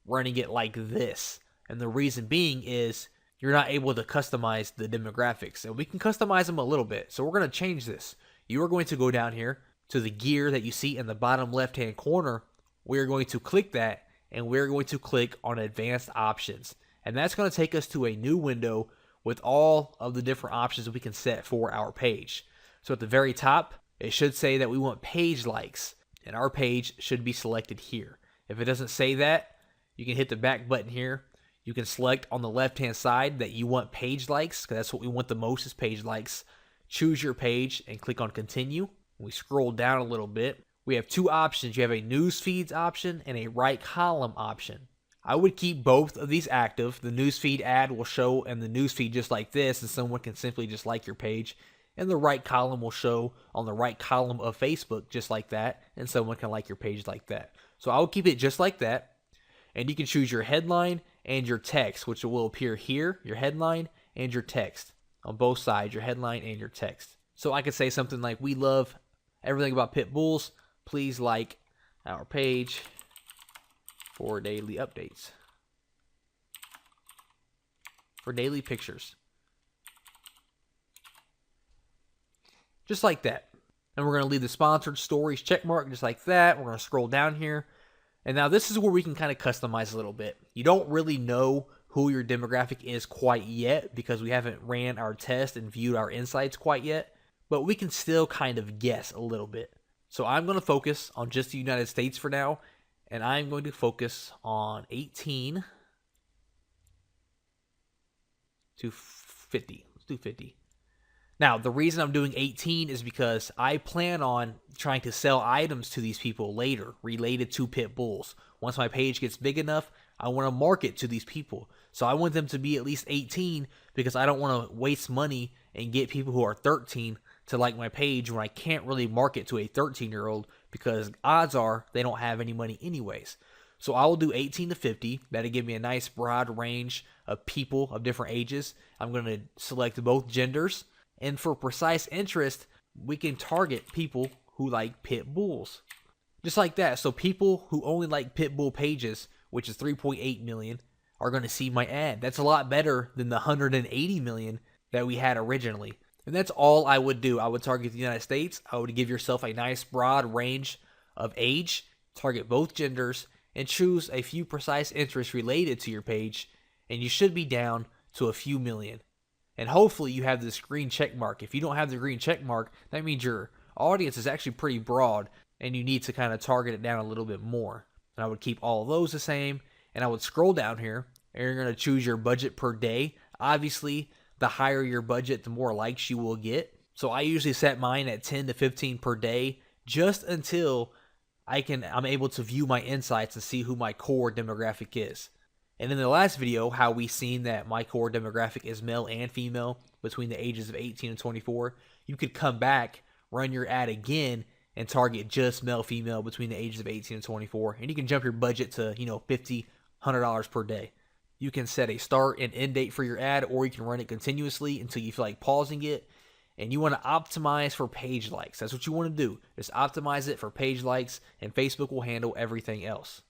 [SPEAKER 1] running it like this. And the reason being is you're not able to customize the demographics. And we can customize them a little bit. So we're going to change this. You are going to go down here to the gear that you see in the bottom left-hand corner. We're going to click that, and we're going to click on advanced options. And that's going to take us to a new window with all of the different options we can set for our page. So at the very top, it should say that we want page likes, and our page should be selected here. If it doesn't say that, you can hit the back button here. You can select on the left-hand side that you want page likes, because that's what we want the most is page likes. Choose your page and click on continue. We scroll down a little bit. We have two options. You have a news feeds option and a right column option. I would keep both of these active. The newsfeed ad will show in the newsfeed just like this, and someone can simply just like your page. And the right column will show on the right column of Facebook just like that, and someone can like your page like that. So I will keep it just like that. And you can choose your headline and your text, which will appear here, your headline and your text on both sides, your headline and your text. So I could say something like, we love everything about pit bulls. Please like our page for daily updates, for daily pictures. Just like that. And we're going to leave the sponsored stories check mark just like that. We're going to scroll down here. And now this is where we can kind of customize a little bit. You don't really know who your demographic is quite yet because we haven't ran our test and viewed our insights quite yet, but we can still kind of guess a little bit. So I'm going to focus on just the United States for now, and I'm going to focus on 18 to 50. Let's do 50. Now, the reason I'm doing 18 is because I plan on trying to sell items to these people later related to pit bulls. Once my page gets big enough, I want to market to these people. So I want them to be at least 18 because I don't want to waste money and get people who are 13 to like my page when I can't really market to a 13-year-old because odds are they don't have any money anyways. So I will do 18 to 50. That'll give me a nice broad range of people of different ages. I'm going to select both genders. And for precise interest, we can target people who like pit bulls. Just like that. So people who only like pit bull pages, which is 3.8 million, are going to see my ad. That's a lot better than the 180 million that we had originally. And that's all I would do. I would target the United States. I would give yourself a nice broad range of age, target both genders, and choose a few precise interests related to your page, and you should be down to a few million. And hopefully you have this green check mark. If you don't have the green check mark, that means your audience is actually pretty broad and you need to kind of target it down a little bit more. And I would keep all of those the same, and I would scroll down here and you're going to choose your budget per day. Obviously, the higher your budget, the more likes you will get. So I usually set mine at 10 to 15 per day just until I'm able to view my insights and see who my core demographic is. And in the last video, how we seen that my core demographic is male and female between the ages of 18 and 24, you could come back, run your ad again, and target just male, female between the ages of 18 and 24. And you can jump your budget to, $50, $100 per day. You can set a start and end date for your ad, or you can run it continuously until you feel like pausing it. And you want to optimize for page likes. That's what you want to do. Just optimize it for page likes, and Facebook will handle everything else.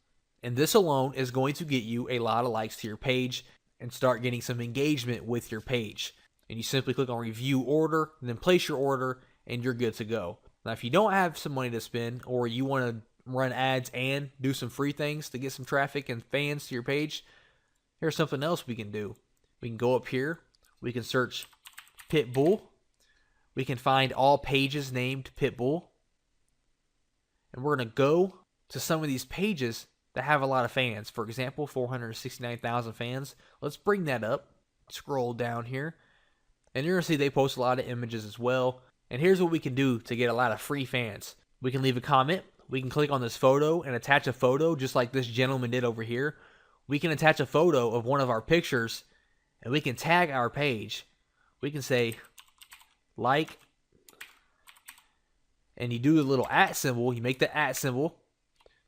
[SPEAKER 1] And this alone is going to get you a lot of likes to your page and start getting some engagement with your page. And you simply click on review order and then place your order and you're good to go. Now, if you don't have some money to spend or you want to run ads and do some free things to get some traffic and fans to your page, here's something else we can do. We can go up here. We can search Pitbull. We can find all pages named Pitbull. And we're going to go to some of these pages that have a lot of fans. For example, 469,000 fans. Let's bring that up. Scroll down here. And you're going to see they post a lot of images as well. And here's what we can do to get a lot of free fans. We can leave a comment. We can click on this photo and attach a photo just like this gentleman did over here. We can attach a photo of one of our pictures and we can tag our page. We can say like, and you do the little @ symbol. You make the @ symbol.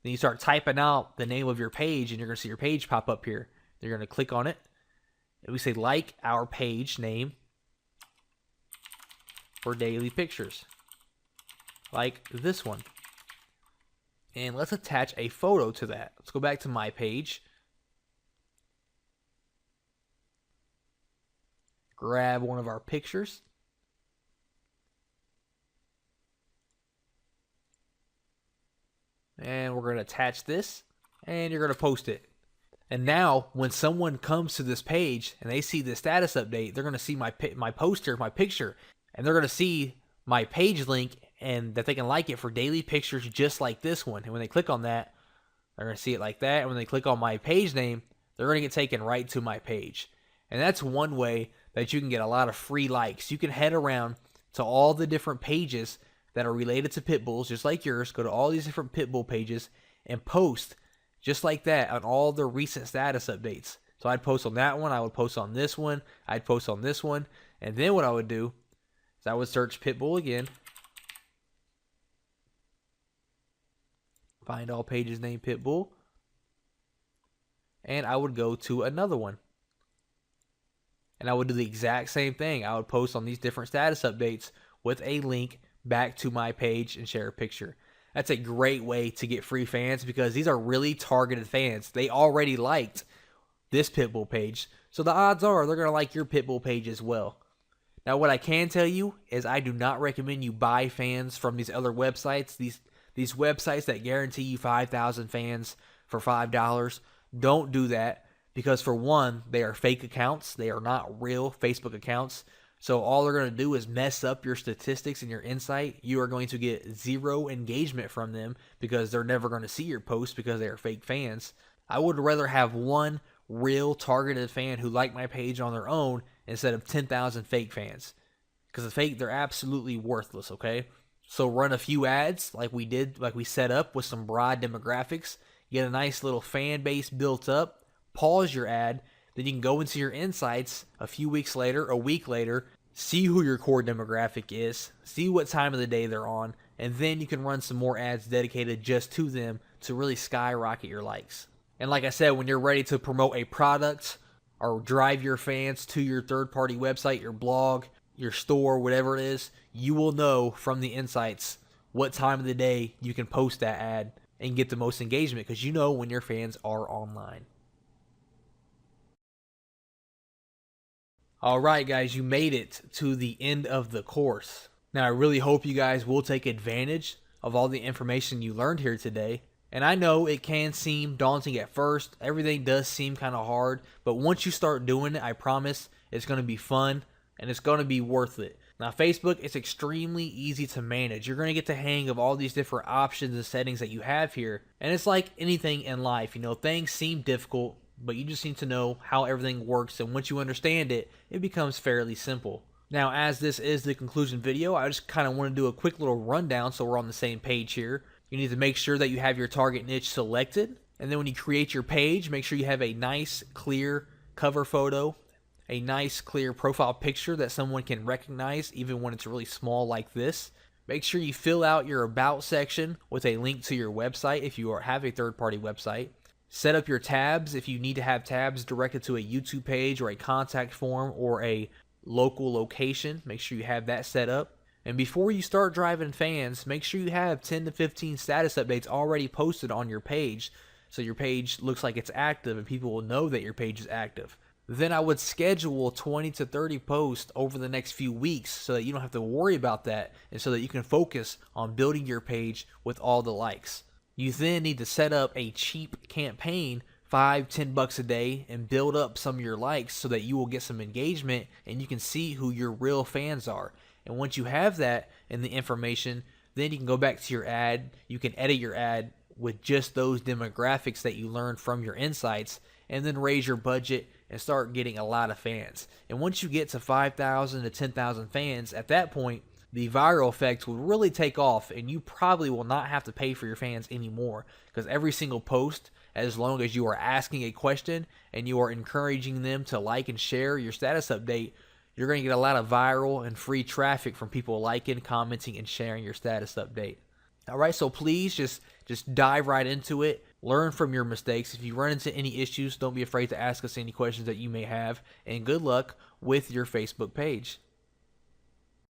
[SPEAKER 1] Then you start typing out the name of your page and you're going to see your page pop up here. You're going to click on it. And we say like our page name for daily pictures. Like this one. And let's attach a photo to that. Let's go back to my page. Grab one of our pictures. And we're going to attach this, and you're going to post it. And now, when someone comes to this page and they see the status update, they're going to see my poster, my picture, and they're going to see my page link and that they can like it for daily pictures just like this one. And when they click on that, they're going to see it like that. And when they click on my page name, they're going to get taken right to my page. And that's one way that you can get a lot of free likes. You can head around to all the different pages that are related to pit bulls, just like yours. Go to all these different pit bull pages and post just like that on all the recent status updates. So I'd post on that one, I would post on this one, I'd post on this one, and then what I would do is I would search pit bull again, find all pages named pit bull, and I would go to another one. And I would do the exact same thing. I would post on these different status updates with a link back to my page and share a picture. That's a great way to get free fans because these are really targeted fans. They already liked this Pitbull page, so the odds are they're going to like your Pitbull page as well. Now, what I can tell you is I do not recommend you buy fans from these other websites. These websites that guarantee you 5,000 fans for $5. Don't do that because, for one, they are fake accounts. They are not real Facebook accounts. So all they're going to do is mess up your statistics and your insight. You are going to get zero engagement from them because they're never going to see your posts because they are fake fans. I would rather have one real targeted fan who liked my page on their own instead of 10,000 fake fans. Because the fake, they're absolutely worthless, okay? So run a few ads like we did, like we set up with some broad demographics. Get a nice little fan base built up. Pause your ad. Then you can go into your insights a few weeks later, a week later, see who your core demographic is, see what time of the day they're on, and then you can run some more ads dedicated just to them to really skyrocket your likes. And like I said, when you're ready to promote a product or drive your fans to your third-party website, your blog, your store, whatever it is, you will know from the insights what time of the day you can post that ad and get the most engagement because you know when your fans are online. All right, guys, you made it to the end of the course. Now, I really hope you guys will take advantage of all the information you learned here today. And I know it can seem daunting at first. Everything does seem kind of hard. But once you start doing it, I promise it's going to be fun and it's going to be worth it. Now, Facebook, it's extremely easy to manage. You're going to get the hang of all these different options and settings that you have here. And it's like anything in life. You know, things seem difficult, but you just need to know how everything works, and once you understand it, it becomes fairly simple. Now, as this is the conclusion video, I just kind of want to do a quick little rundown so we're on the same page here. You need to make sure that you have your target niche selected, and then when you create your page, make sure you have a nice, clear cover photo, a nice, clear profile picture that someone can recognize even when it's really small like this. Make sure you fill out your About section with a link to your website if you have a third-party website. Set up your tabs if you need to have tabs directed to a YouTube page or a contact form or a local location. Make sure you have that set up. And before you start driving fans, make sure you have 10 to 15 status updates already posted on your page so your page looks like it's active and people will know that your page is active. Then I would schedule 20 to 30 posts over the next few weeks so that you don't have to worry about that and so that you can focus on building your page with all the likes. You then need to set up a cheap campaign, $5-10 a day, and build up some of your likes so that you will get some engagement and you can see who your real fans are. And once you have that in the information, then you can go back to your ad. You can edit your ad with just those demographics that you learned from your insights, and then raise your budget and start getting a lot of fans. And once you get to 5,000 to 10,000 fans, at that point, the viral effect will really take off, and you probably will not have to pay for your fans anymore because every single post, as long as you are asking a question and you are encouraging them to like and share your status update, you're going to get a lot of viral and free traffic from people liking, commenting, and sharing your status update. All right, so please just dive right into it. Learn from your mistakes. If you run into any issues, don't be afraid to ask us any questions that you may have, and good luck with your Facebook page.